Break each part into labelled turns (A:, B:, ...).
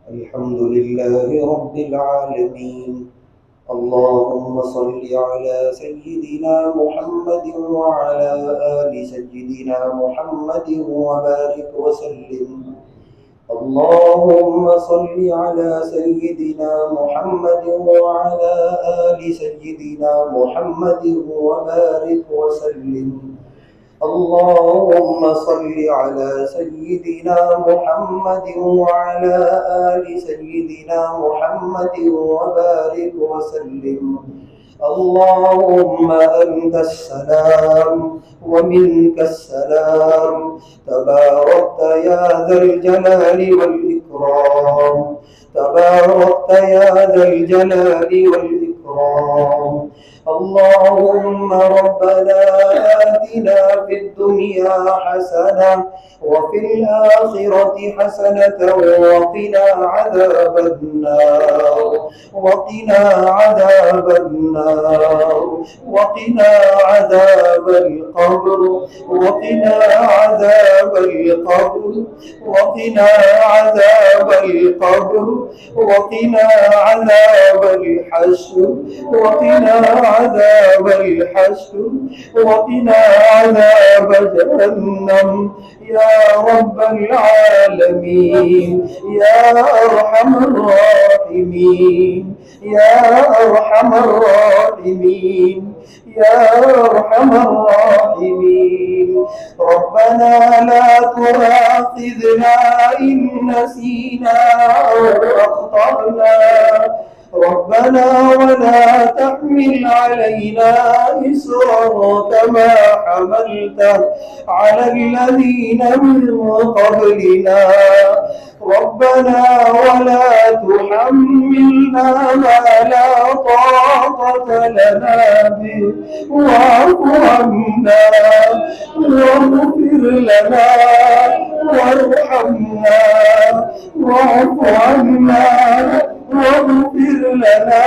A: الحمد لله رب العالمين. اللهم صل على سيدنا محمد وعلى آل سيدنا محمد وبارك وسلم. اللهم صل على سيدنا محمد وعلى آل سيدنا محمد وبارك وسلم. اللهم صل على سيدنا محمد وعلى آل سيدنا محمد وبارك وسلم. اللهم أنت السلام ومنك السلام، تباركت يا ذا الجلال والإكرام، تباركت يا ذا الجلال والإكرام. اللهم ربنا آتنا في الدنيا حسنة وفي الآخرة حسنة وقنا عذاب النار، وقنا عذاب النار، وقنا عذاب القبر، وقنا عذاب القبر، وقنا عذاب القبر، وقنا عذاب الحشر، وقنا عذاب الحشر، وقنا عذاب جهنم يا رب العالمين، يا أرحم الراحمين، يا أرحم الراحمين، يا أرحم الراحمين. ربنا لا تؤاخذنا إن نسينا أو أخطأنا، ربنا ولا تحمل علينا إصرا كما حملته على الذين من قبلنا، ربنا ولا تحملنا ما لا طاقة لنا به، واعف عنا واغفر لنا وارحمنا، واعف عنا واغفر لنا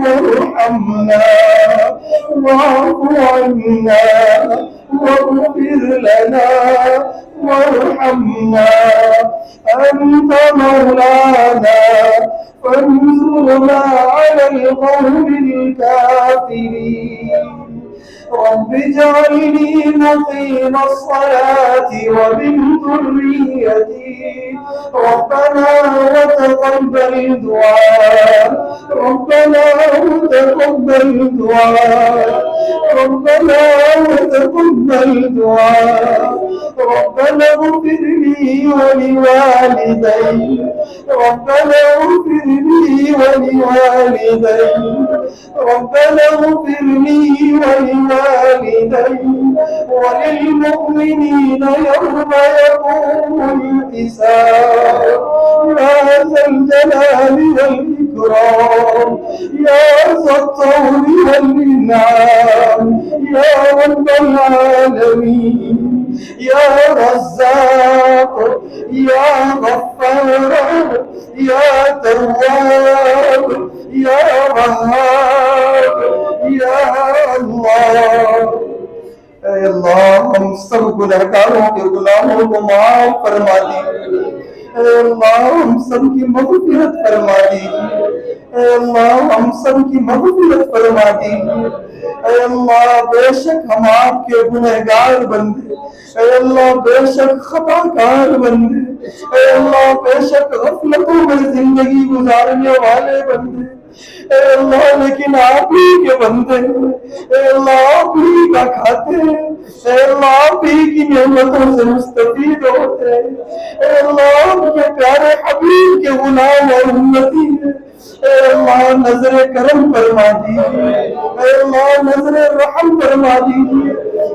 A: وارحمنا، واعف عنا واغفر لنا وارحمنا. أنت مولانا فانصرنا على القوم الكافرين. رب اجعلني مقيم الصلاة ومن ذريتي، ربنا وتقبل دعاء، ربنا وتقبل دعاء، ربنا وتقبل دعاء. ربنا اغفر لي ولوالدي، ربنا اغفر لي ولوالدي، ربنا اغفر لي ولوالدي وللمؤمنين يوم يقوم الحساب. يا ذا الجلال والإكرام، يا ذا الطول والإنعام، يا رب العالمين، يا رزاق، يا غفار، يا تواب، يا وهاب، يا اللہ۔ اے اللہ ہم سب گنہگاروں کے گناہوں کو معاف فرما دیجیے، اے اللہ ہم سب کی مغفرت فرما دیجیے، اے اللہ ہم سب کی مغفرت فرما دیجیے۔ اے اللہ بے شک ہم آپ کے گنہگار بندے، اے اللہ بے شک خطا کار بندے، اے اللہ بے شک غفلتوں میں زندگی گزارنے والے بندے، اے اللہ لیکن آپ ہی کے بندے، اے اللہ آپ ہی کا کھاتے ہیں، اے اللہ آپ ہی کی نعمتوں سے مستفید ہوتے ہیں، اے اللہ آپ کے پیارے حبیب کے غلام اور امتی ہیں۔ اے اللہ نظر کرم فرما دیجیے، اے اللہ نظر رحم فرما دیجیے،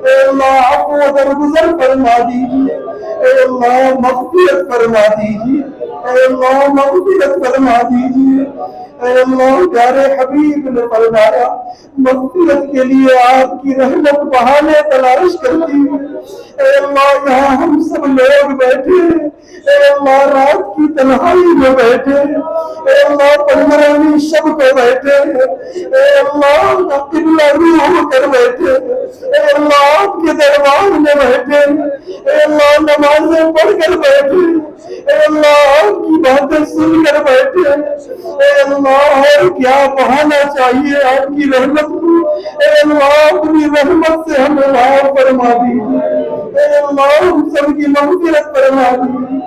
A: اے اللہ عفو و درگزر فرما دیجیے، اے اللہ مغفرت فرما دیجیے، اے اللہ مغفرت فرما دیجیے۔ اے اللہ پیارے حبیب نے فرمایا مغفرت کے لیے آپ کی رحمت بہانے تلاش کرتی ہے۔ اے اللہ یہاں ہم سب لوگ بیٹھے ہیں، اے اللہ رات کی تنہائی میں بیٹھے ہیں، اے اللہ 15ویں شب کو بیٹھے ہیں، اے اللہ کا قبلہ روح ہو کر بیٹھے ہیں، اے اللہ آپ کے دربار میں بیٹھے، اے اللہ نمازیں پڑھ کر بیٹھے، اے اللہ آپ کی باتیں سن کر بیٹھے، اے اللہ اور کیا بہانا چاہیے آپ کی رحمت کو، اے اللہ اپنی رحمت سے ہمیں معاف فرما دیجیے، اے اللہ ہم سب کی مغفرت فرما دیجیے،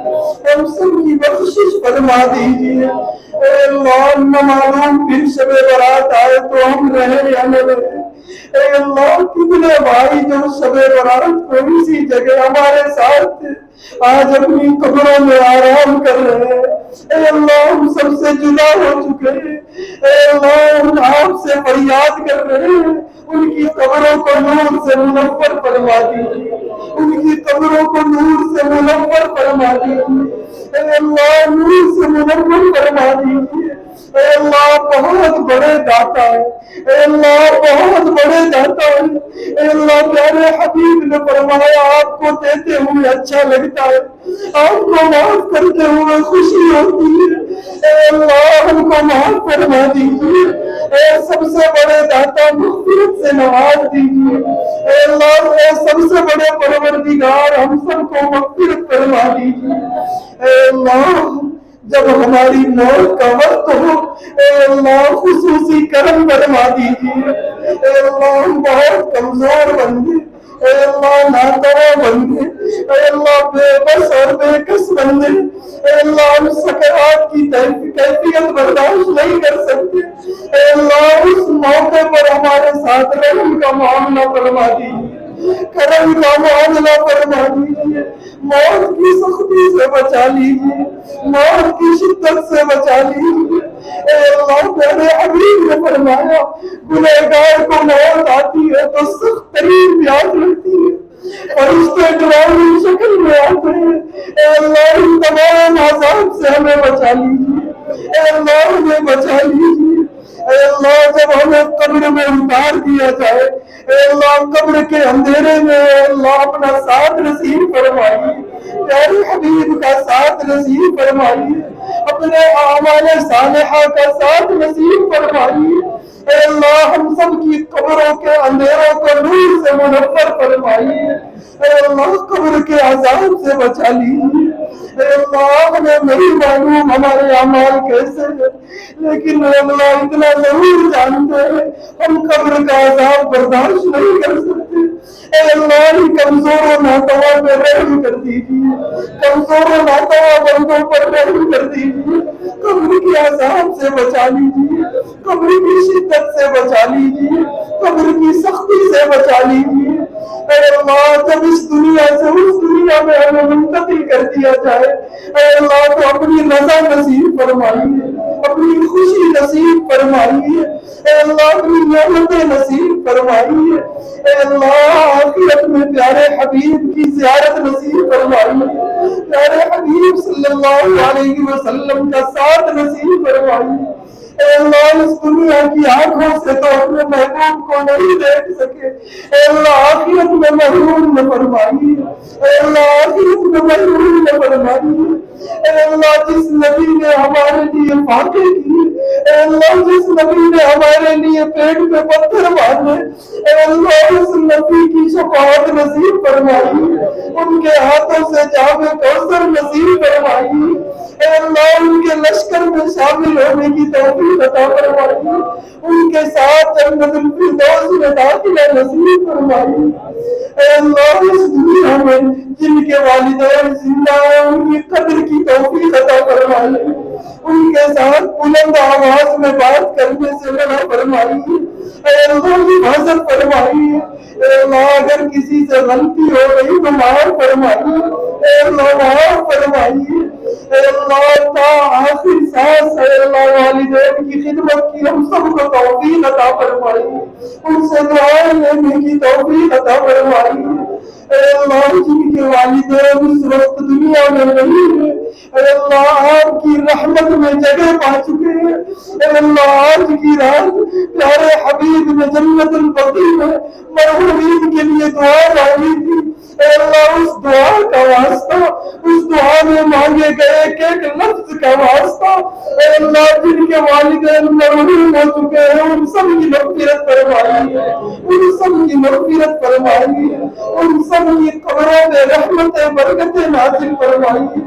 A: ہم سب کی بخشش فرما دیجیے، اے اللہ نہ معلوم پھر شب برات آئے تو ہم رہے یا نہ رہے، اے اللہ کتنے بھائی جو شب برات کوئی سی جگہ ہمارے ساتھ تھے آج اپنی قبروں میں آرام کر رہے ہیں، اے اللہ ہم سب سے جدا ہو چکے ہیں، اے اللہ ہم آپ سے فریاد کر رہے ہیں ان کی قبروں کو نور سے منور فرما دیجیے، ان کی قبروں کو نور سے منور فرما دیجیے، اے اللہ نور سے منور فرما دیجیے، اے اللہ بہت بڑے داتا ہے، اے اللہ بہت بڑے داتا ہے، اے اللہ پیارے حبیب نے فرمایا آپ کو دیتے ہوئے اچھا لگتا ہے، آپ کو معاف کرتے ہوئے خوشی ہوتی ہے، اے اللہ ہم کو معاف فرما دیجیے، اے سب سے بڑے داتا مغفرت سے نواز دیجیے، اے اللہ اے سب سے بڑے پروردگار ہم سب کو مغفرت فرما دیجیے، اے اللہ جب ہماری موت کا وقت ہو اے اللہ خصوصی کرم فرما دیجیے، اے اللہ ہم بہت کمزور بندے، اے اللہ ناتواں بندے، اے اللہ بے بس اور بے کس بندے، اے اللہ ہم سکرات کی کیفیت برداشت نہیں کر سکتے، اے اللہ اس موقع پر ہمارے ساتھ رحم کا معاملہ فرما دیجیے، کرم کا معاملہ فرما دیجیے، موت کی سختی سے بچا لیجیے، موت کی شدت سے بچا لیجیے، اے اللہ پیارے حبیب نے فرمایا گنہگار کو موت آتی ہے تو سخت ترین پیاس لگتی ہے، فرشتے ڈراؤنی شکل میں آتے ہیں، اے اللہ ان تمام عذاب سے ہمیں بچا لیجیے، اے اللہ ہمیں بچا لیجیے، اے اللہ جب ہمیں قبر میں اتار دیا جائے، اے اللہ قبر کے اندھیرے میں اے اللہ اپنا ساتھ نصیب فرمائیے، پیارے حبیب کا ساتھ نصیب فرمائیے، اپنے اعمال صالحہ کا ساتھ نصیب فرمائیے، اے اللہ ہم سب کی قبروں کے اندھیروں کو نور سے منور فرمائیے، اے اللہ قبر کے عذاب سے بچا لیجیے، اے اللہ ہمیں نہیں معلوم ہمارے اعمال کیسے ہیں، لیکن اے اللہ اتنا ضرور جانتے ہیں ہم قبر کا عذاب برداشت نہیں کر سکتے، اے اللہ کمزور و ناتواں پہ رحم کر دیجیے، کمزور و ناتواں بندوں پر رحم کر دیجیے، قبر کے عذاب سے بچا لیجیے، قبر کی شدت سے بچا لیجیے، قبر کی سختی سے بچا لیجیے، اے اللہ جب اس دنیا سے اس دنیا میں ہمیں منتقل کر دیا جائے، اے اللہ تو اپنی رضا نصیب فرمائیے، اپنی خوشی نصیب فرمائیے، اے اللہ اپنی نعمتیں نصیب فرمائیے، اے اللہ آخرت میں پیارے حبیب کی زیارت نصیب فرمائیے، پیارے حبیب صلی اللہ علیہ وسلم کا ساتھ نصیب فرمائیے، اے اللہ اس دنیا کی آنکھوں سے تو اپنے محبوب کو نہیں دیکھ سکے، اے اللہ آخرت میں محروم نہ فرمائیے، اے اللہ آخرت میں محروم نہ فرمائیے، اے اللہ جس نبی نے ہمارے لیے فاتح کی، اے اللہ جس نبی نے ہمارے لیے پیٹ پہ پتھر مارے، اے اللہ اس نبی کی شفاعت نصیب فرمائیے، ان کے ہاتھوں سے جام کوثر نصیب فرمائیے، اے اللہ ان کے لشکر میں شامل ہونے کی توفیق عطا فرمائیے، ان کے ساتھ جنت الفردوس میں داخلہ نصیب فرمائیے، اے اللہ اس دنیا میں جن کے والدین زندہ ہیں ان کی قدر کی توفیق عطا فرمائیے، ان کے ساتھ بلند آواز میں بات کرنے سے منع فرمائیے، اے اللہ حفاظت فرمائیے، اے اللہ اگر کسی سے غلطی ہو گئی تو معاف فرمائیے، اے اللہ معاف فرمائیے، اے اللہ تا آخر سانس اے اللہ والدین کی خدمت کی ہم سب کو توفیق عطا فرمائیے، ان سے دعائیں لینے کی توفیق عطا فرمائیے، اے اللہ جن کے والدین اس وقت دنیا میں نہیں ہیں، اے اللہ آپ کی رحمت میں جگہ پا چکے ہیں، اے اللہ آج کی رات پیارے حبیب نے جنت البقیع میں مرحومین کے لیے دعا مانگی تھی، اے اللہ اس دعا کا واسطہ، اس دعا میں مانگے گئے ایک ایک لفظ کا واسطہ، اے اللہ جن کے والدین مرحوم ہو چکے ہیں ان سب کی مغفرت فرمائیے، ان سب کی مغفرت فرمائیے، فرمائیے، ان سب کی قبروں پہ رحمت برکت نازل فرمائیے،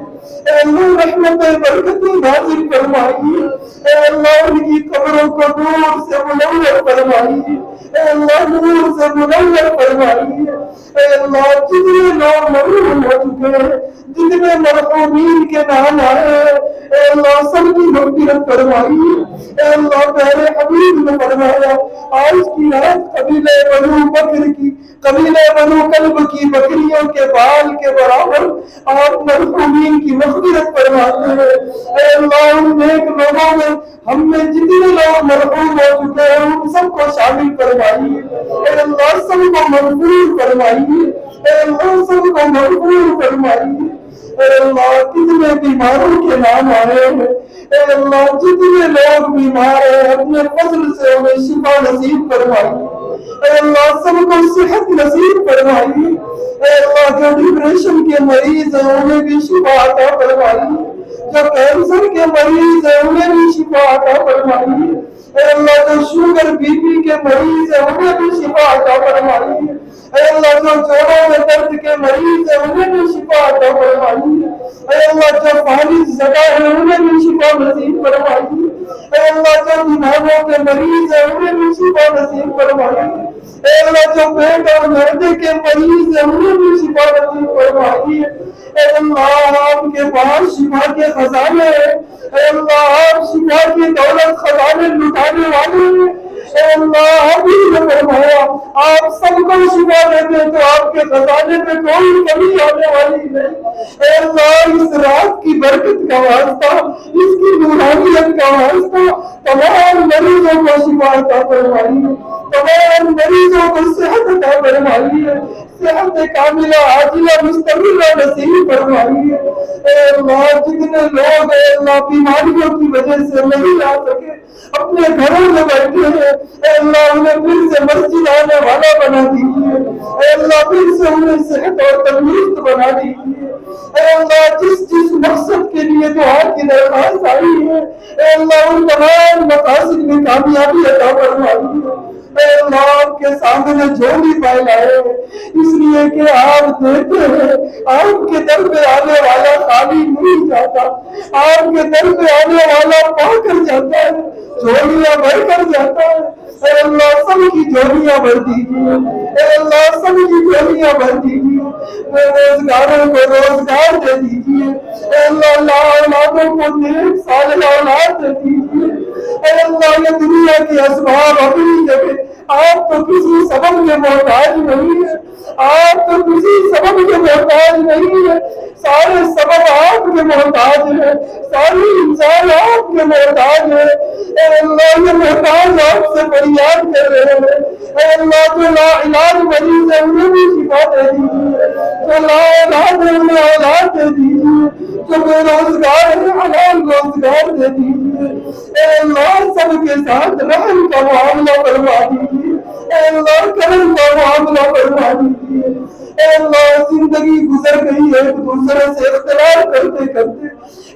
A: اے اللہ رحمت برکت نازل فرمائیے، اے اللہ ان کی قبروں کو نور سے منور فرمائیے، اے اللہ نور سے منور فرمائیے، اے اللہ جتنے لوگ مرحوم ہو چکے ہیں، جتنے مرحومین کے نام آئے ہیں، اے اللہ سب کی مغفرت فرمائیے، اے اللہ پیارے حبیب نے فرمایا آج کی رات قبیلہ بنو بکر کی، قبیلہ بنو کلب کی بکریوں کے بال کے برابر آپ مرحومین کی مغفرت فرماتے ہیں، اے اللہ ان نیک لوگوں میں ہم میں جتنے لوگ مرحوم ہو چکے ہیں ان سب کو شامل فرمائیے، اے اللہ سب کو مغفور فرمائیے، اے اللہ سب کو مغفور فرمائیے، اے اللہ کتنے بیماروں کے نام آئے ہیں، اے اللہ جتنے لوگ بیمار ہیں اپنے فضل سے انہیں شفا نصیب فرمائیے، اے اللہ سب کو صحت نصیب فرمائیے، اے اللہ جو ڈپریشن کے مریض ہیں انہیں بھی شفا عطا فرمائیے، جو کینسر کے مریض ہیں انہیں بھی شفا عطا فرمائیے، اے اللہ جو شوگر بی پی کے مریض ہیں انہیں بھی شفا عطا فرمائیے، اے اللہ جو جوڑوں میں درد کے مریض ہیں انہیں بھی شفا عطا فرمائیے، اے اللہ جو فالج زدہ ہیں انہیں بھی شفا نصیب فرمائیے، اے اللہ جو دماغوں کے مریض ہیں انہیں بھی شفا نصیب فرمائیے، اے اللہ جو پیٹ اور معدے کے مریض ہیں انہیں بھی شفا نصیب فرمائیے، اے اللہ آپ کے پاس شفا کے خزانے ہیں، اے اللہ آپ شفا کی دولت خزانے لٹانے والے ہیں، اے اللہ حبیب نے فرمایا آپ سب کو شفا دیتے تو آپ کے خزانے میں کوئی کمی آنے والی نہیں، اے اللہ اس رات کی برکت کا واسطہ، اس کی نورانیت کا واسطہ تمام مریضوں کو شفا عطا فرمائیے، تمام مریضوں کو صحت عطا فرمائیے، صحت کاملہ عاجلہ مستمرہ نصیب فرمائیے، اے اللہ جتنے لوگ اے اللہ بیماریوں کی وجہ سے نہیں آ سکے اپنے گھروں میں بیٹھے ہیں، اے اللہ انہیں پھر سے مسجد آنے والا بنا دیجیے، اے اللہ پھر سے انہیں صحت اور تندرست بنا دیجیے، اے اللہ جس مقصد کے لیے دعا کی درخواست آئی ہے اے اللہ ان تمام مقاصد میں کامیابی عطا فرمائیے، اے اللہ آپ کے سامنے جھولی پھیلائے اس لیے کہ آپ دیتے ہیں، آپ کے در پہ آنے والا خالی نہیں جاتا، آپ کے در پہ آنے والا پا کر جاتا ہے، جھولیاں بھر کر جاتا ہے، اے اللہ سب کی جھولیاں بھر دیجیے، اے اللہ سب کی جھولیاں بھر دیجیے، بے روزگاروں کو روزگار دے دیجیے، اے اللہ اولادوں کو نیک صالح اولاد دے دیجیے، اے اللہ یہ دنیا کی اسباب اپنی جگہ، آپ تو کسی سبب کے محتاج نہیں ہے، آپ تو کسی سبب کے محتاج نہیں ہے، سارے سبب آپ کے محتاج ہیں، سارے انسان آپ کے محتاج ہیں، اے اللہ یہ محتاج آپ سے فریاد کر رہے ہیں، اے اللہ جو لا علاج مریض ہے انہیں بھی شفا دے دیجیے، جو لا اولاد ہے انہیں اولاد دے دیجیے، جو بے روزگار ہے حلال روزگار دے دیجیے، اے اللہ سب کے ساتھ رحم کا معاملہ فرما دیجیے، اے اللہ کرم کا معاملہ فرما دیجیے، اے اللہ زندگی گزر گئی ہے ایک دوسرے سے اختلاف کرتے کرتے،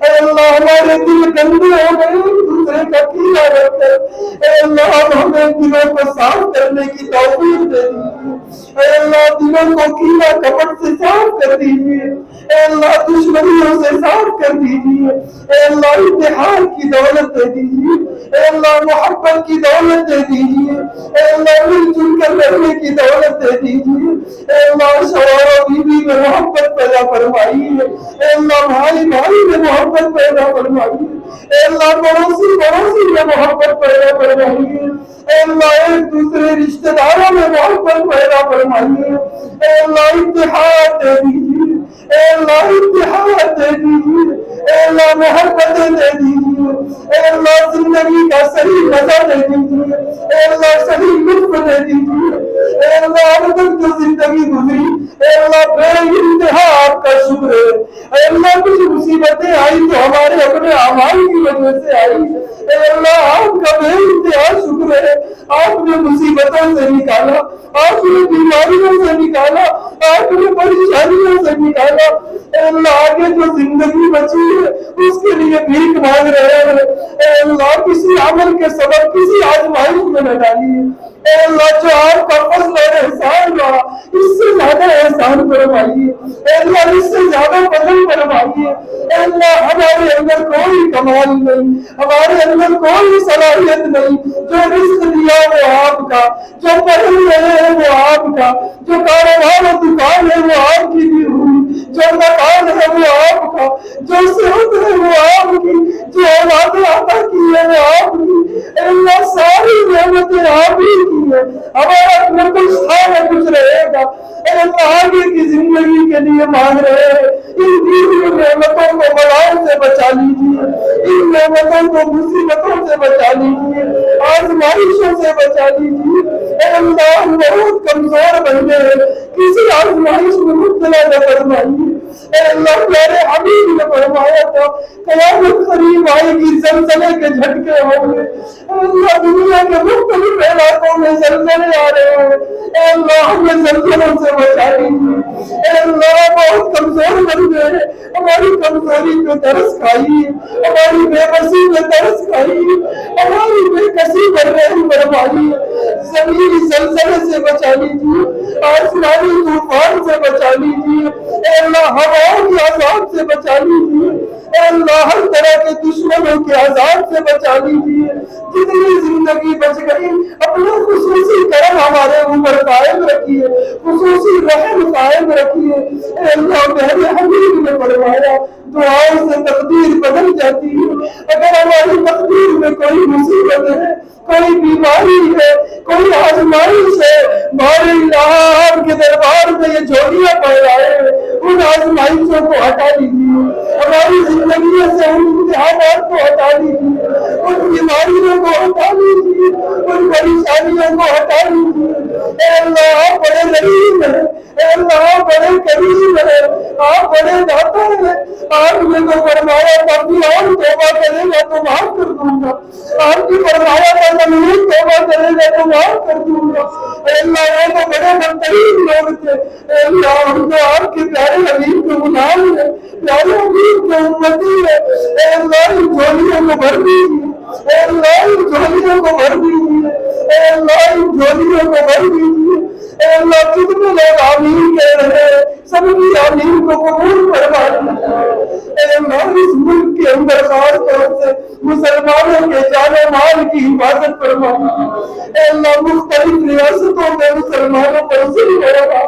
A: اے اللہ ہمارے دل گندے ہو گئے ایک دوسرے کا کینہ رکھ کر، اے اللہ ہمیں دلوں کو صاف کرنے کی توفیق دے دیجیے، اے اللہ دلوں کو کینہ کپٹ سے صاف کر دیجیے، اے اللہ دشمنیوں سے صاف کر دیجیے، اے اللہ اتحاد کی دولت دے دیجیے، اے اللہ محبت کی دولت دے دیجیے، اے اللہ مل جل کر رہنے کی دولت دے دیجیے، اے اللہ شوہر و بیوی میں محبت پیدا فرمائیے، اے اللہ بھائی بھائی میں محبت پیدا فرمائیے، اے اللہ پڑوسی پڑوسی میں محبت پیدا فرمائیے، اے اللہ ایک دوسرے رشتہ داروں میں محبت پیدا فرمائیے، اے اللہ اتحاد دے دیجیے، اے اللہ اتحاد دے دیجیے، اے اللہ محبتیں دے دیجیے، اے اللہ زندگی کا صحیح مزہ دے دیجیے، اے اللہ صحیح لطف دے دیجیے، اے اللہ اب تک جو زندگی گزری اے اللہ بے انتہا آپ کا شکر ہے، اے اللہ کچھ مصیبتیں آئی تو ہمارے اپنے اعمال کی وجہ سے آئی، اے اللہ آپ کا بے انتہا شکر ہے، آپ نے مصیبتوں سے نکالا، آپ نے بیماریوں سے نکالا، آپ نے پریشانیوں سے نکالا، اے اللہ آگے جو زندگی بچی ہے اس کے لیے بھیک مانگ رہے ہیں، اے اللہ کسی عمل کے سبب کسی آزمائش میں نہ ڈالیے، اے اللہ جو آپ کا فضل اور احسان رہا اس سے زیادہ احسان فرمائیے، اے اللہ اس سے زیادہ فضل فرمائیے، اے اللہ ہمارے اندر کوئی کمال نہیں، ہمارے اندر کوئی صلاحیت نہیں، جو رزق دیا وہ آپ کا، جو پڑھ رہے ہیں وہ آپ کا، جو کاروبار و دکان ہے وہ آپ کی دی ہوئی، جو مکان ہے وہ آپ کا، جو صحت ہے وہ آپ کی، جو اولاد عطا کی ہے وہ آپ کی، اے اللہ ساری نعمتیں آپ ہی کی ہے، ہمارا اپنا کچھ تھا نہ کچھ رہے گا، اے اللہ آگے کی زندگی کے لیے مانگ رہے ہیں، ان دیگر نعمتوں کو بلاؤں سے بچا لیجیے، ان نعمتوں کو مصیبتوں سے بچا لیجیے، آزمائشوں سے بچا لیجیے، اے اللہ ہم بہت کمزور بن گئے ہیں، کسی آزمائش میں مبتلا نہ فرمائیے، اے اللہ پیارے حبیب نے فرمایا تھا قیامت قریب آئے گی زلزلے کے جھٹکے ہوں گے، اے اللہ دنیا کے مختلف علاقوں میں زلزلے آ رہے ہیں، اے اللہ ہمیں زلزلوں سے بچا لیجیے، اے اللہ بہت کمزور بن گئے ہیں، ہماری کمزوری پہ ترس کھائیے، ہماری بے بسی پہ ترس کھائیے، ہماری بے کسی پر رحم فرمائیے، زمینی زلزلے سے بچا لیجیے، آسمانی طوفان سے بچا لیجیے، اے اللہ ہواؤں کے عذاب سے بچا لیجیے، اے اللہ ہر طرح کے دشمنوں کے عذاب سے بچا لیجیے، جتنی زندگی بچ گئی اپنا خصوصی کرم ہمارے اوپر قائم رکھیے، خصوصی رحم قائم رکھیے، اے اللہ میرے حبیب نے فرمایا دعاؤں سے تقدیر بدل جاتی ہے، اگر ہماری تقدیر میں کوئی مصیبت ہے، کوئی بیماری ہے، کوئی آزمائش ہے، بارے اللہ آپ کے دربار میں یہ جھولیاں پڑ رہے ہیں، ان آزمائشوں کو ہٹا دیجیے، ہماری زندگی سے ان امتحانات کو ہٹا دیجیے، ان بیماریوں کو ہٹا دیجیے، ان پریشانیوں کو ہٹا دیجیے، اے اللہ آپ بڑے رحیم ہیں، اے اللہ آپ بڑے کریم ہیں، آپ بڑے داتا ہیں، آپ نے تو فرمایا تھا کہ اور توبہ کرے گا تو معاف کر دوں گا، آپ کی فرمایا تھا ضرور توبہ کرے گا تو معاف کر دوں گا، اے اللہ وہ تو بڑے بدترین لوگ تھے، اے اللہ ہم تو آپ کے پیارے حبیب کے غلام ہیں، پیارے حبیب کے امتی ہیں، اے اللہ ان جھولیوں کو بھر دیجیے، اے اللہ ان جھولیوں کو بھر دیجیے، اے اللہ ان جھولیوں کو بھر دیجیے، اے اللہ کتنے لوگ آمین کہہ رہے ہیں، سب کی آمین کو قبول فرما لیجیے، اے اللہ اس ملک کے اندر خاص طور سے مسلمانوں کے جان و مال کی حفاظت فرما لیجیے، اے اللہ مختلف ریاستوں میں مسلمانوں پر ظلم ہو رہا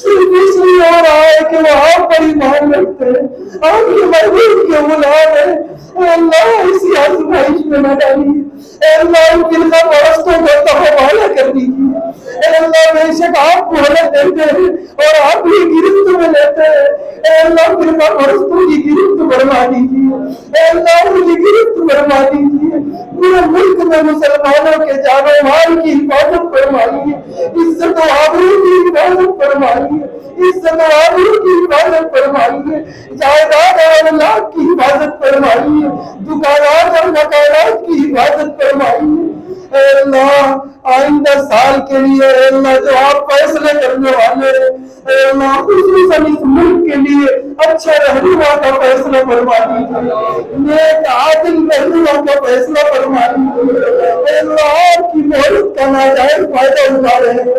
A: صرف اس لیے ہو رہا ہے کہ وہ آپ پر ایمان رکھتے ہیں، آپ کے محبوب کے غلام ہیں، اے اللہ اسی آزمائش میں نہ ڈالیے، اے اللہ ان فرقہ پرستوں کو تحوالہ کر دیجیے، اے اللہ بے شک آپ مہلت دیتے ہیں اور آپ ہی گرفت میں لیتے ہیں، اے اللہ فرقہ پرستوں کی گرفت برما دیجیے، اے اللہ ان کی گرفت برما دیجیے، پورے ملک میں مسلمانوں کے جان و مال کی حفاظت فرمائیے، عزت و آبرو کی حفاظت فرمائیے، عزت و آبرو کی حفاظت فرمائیے، جائیداد اور اولاد کی حفاظت فرمائیے، دکانات اور مکانات کی حفاظت فرمائیے، اے اللہ آئندہ سال کے لیے اے اللہ جو آپ فیصلے کرنے والے ہیں، اے اللہ خصوصاً اس ملک کے لیے اچھا رہنما کا فیصلہ فرما دیجیے، نیک عادل رہنما کا فیصلہ فرما دیجیے، اے اللہ آپ کی مہلت کا ناجائز فائدہ اٹھا رہے ہیں،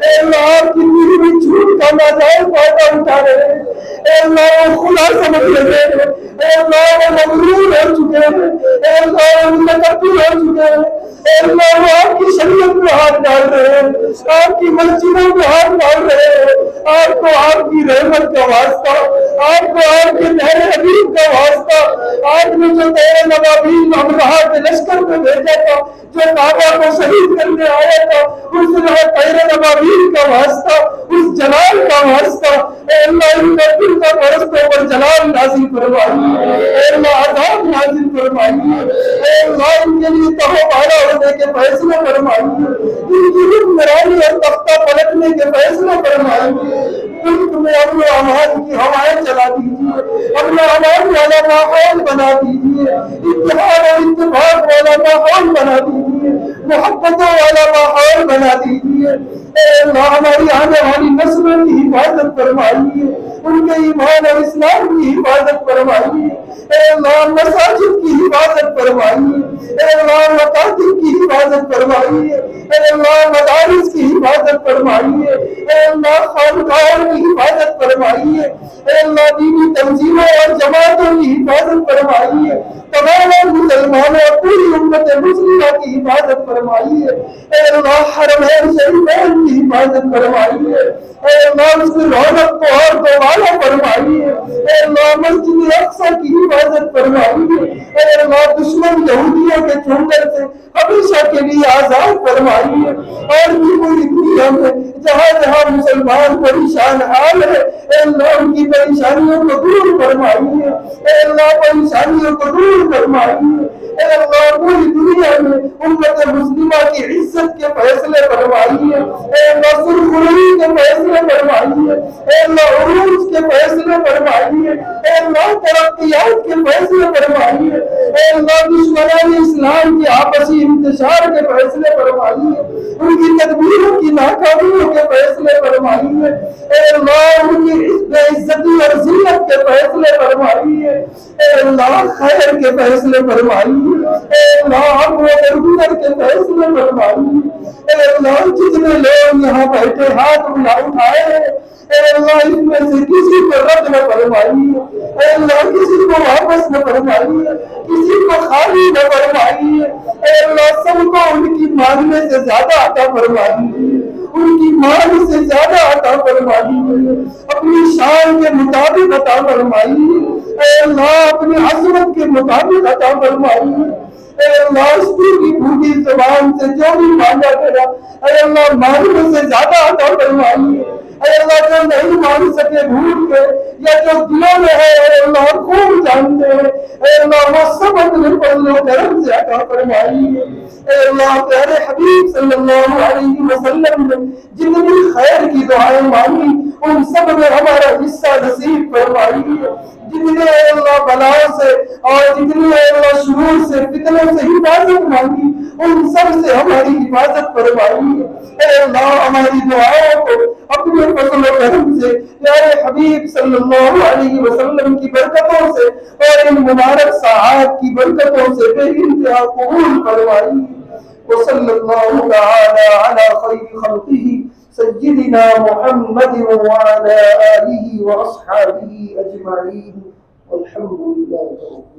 A: اے اللہ آپ کی دی ہوئی چھوٹ کا ناجائز فائدہ اٹھا رہے ہیں، اے اللہ وہ خدا سمجھ رہے ہیں، اے اللہ وہ مغرور ہو چکے ہیں، اے اللہ وہ متکبر ہو چکے ہیں، اے اللہ وہ آپ کی شریعت میں ہاتھ ڈال رہے ہیں، آپ کی مسجدوں میں ہاتھ ڈال رہے ہیں، آپ کو آپ کی رحمت کا واسطہ، آپ کو آپ کے پیارے حبیب کا واسطہ، آپ نے جو تیرے نوابین امراء کے لشکر میں بھیجا تھا، جو کعبہ کو شہید کرنے آیا تھا، اس تیرے نوابین کا واسطہ، اس جلال کا واسطہ، اے اللہ ان فرقہ پرستوں پر جلال نازل فرمائیے، اے اللہ عذاب نازل فرمائیے، اے اللہ ان کے لیے تہوارہ ہونے کے فیصلے فرمائیے، ان کی حکمرانی اور تختہ پلٹنے کے فیصلے فرمائیے، ملک میں امن و امان کی ہوائیں چلا دیجیے، امن و امان والا ماحول بنا دیجیے، اتحاد اور اتفاق والا ماحول بنا دیجیے، محبتوں والا ماحول بنا دیجیے، اے اللہ ہماری آنے والی نسلوں کی حفاظت فرمائیے، ان کے ایمان اور اسلام کی حفاظت فرمائیے، اے اللہ مساجد کی حفاظت فرمائیے، اے اللہ مکاتب کی حفاظت فرمائیے، اے اللہ مدارس کی حفاظت فرمائیے، اے اللہ خانقاہوں کی حفاظت فرمائیے، اے اللہ دینی تنظیموں اور جماعتوں کی حفاظت فرمائیے، تمام مسلمانوں اور پوری امت مسلمہ کی حفاظت فرمائیے، اے اللہ حرمین شریفین کی حفاظت فرمائیے، اے اللہ اس کی رونق کو اور دوبارہ فرمائیے، اے اللہ مسجد اقصی کی حفاظت فرمائیے، اے اللہ دشمن یہودیوں کے چنگل سے ہمیشہ کے لیے آزاد فرمائیے، اور بھی پوری دنیا میں جہاں جہاں مسلمان پریشان حال ہے اے اللہ ان کی پریشانیوں کو دور فرمائیے، اے اللہ پریشانیوں کو دور فرمائیے، اے اللہ پوری دنیا میں امت مسلمہ کی عزت کے فیصلے فرمائیے، اے اللہ سرخروئی کے فیصلے فرمائیے، اے اللہ عروج کے فیصلے فرمائیے، اے اللہ ترقیات کے فیصلے فرمائیے، اے اللہ دشمنان اسلام کے آپسی انتشار کے فیصلے فرمائیے، ان کی تدبیروں کی ناکامیوں کے فیصلے فرمائیے، اے اللہ ان کی بے عزتی اور ذلت کے فیصلے فرمائیے، اے اللہ خیر کے فیصلے فرمائیے، اے اللہ عفو و درگزر کے فیصلے فرمائیے، اے اللہ جتنے لوگ یہاں بیٹھے ہاتھ اٹھائے ہیں اے اللہ اس میں سے کسی کو رد نہ فرمائیے، اے اللہ کسی کو واپس نہ فرمائیے، کسی کو خالی نہ فرمائیے، اے اللہ سب کو ان کی مانگنے سے زیادہ عطا فرمائیے، ان کی مانگ سے زیادہ عطا فرمائیے، اپنی شان کے مطابق عطا فرمائیے، اے اللہ اپنی عظمت کے مطابق عطا فرمائیے، اے اللہ اس کی بھولی زبان سے جو بھی مانگا کرا اے اللہ مانگنے سے زیادہ عطا فرمائیے، اے اللہ جو نہیں مان سکے بھول کے یا جو دلوں میں ہے اے اللہ خوب جانتے ہیں اے اللہ وہ سب اپنے فضل و کرم سے عطا فرمائیے، اے اللہ پیارے حبیب صلی اللہ علیہ وسلم نے جتنی خیر کی دعائیں مانگی ان سب میں ہمارا حصہ نصیب فرمائیے، جتنے اے اللہ بلاؤں سے اور جتنے اے اللہ شرور سے فتنوں سے حفاظت مانگی ان سب سے ہماری حفاظت فرمائیے، اے اللہ ہماری دعاؤں کو اپنے فضل و کرم سے پیارے حبیب صلی اللہ علیہ وسلم کی برکتوں سے اور ان مبارک ساعات کی برکتوں سے بے انتہا قبول فرمائیے، وصلی اللہ تعالی علی خیر خلقہ سیدنا محمد وعلى آلہ واصحابہ اجمعین والحمد للہ۔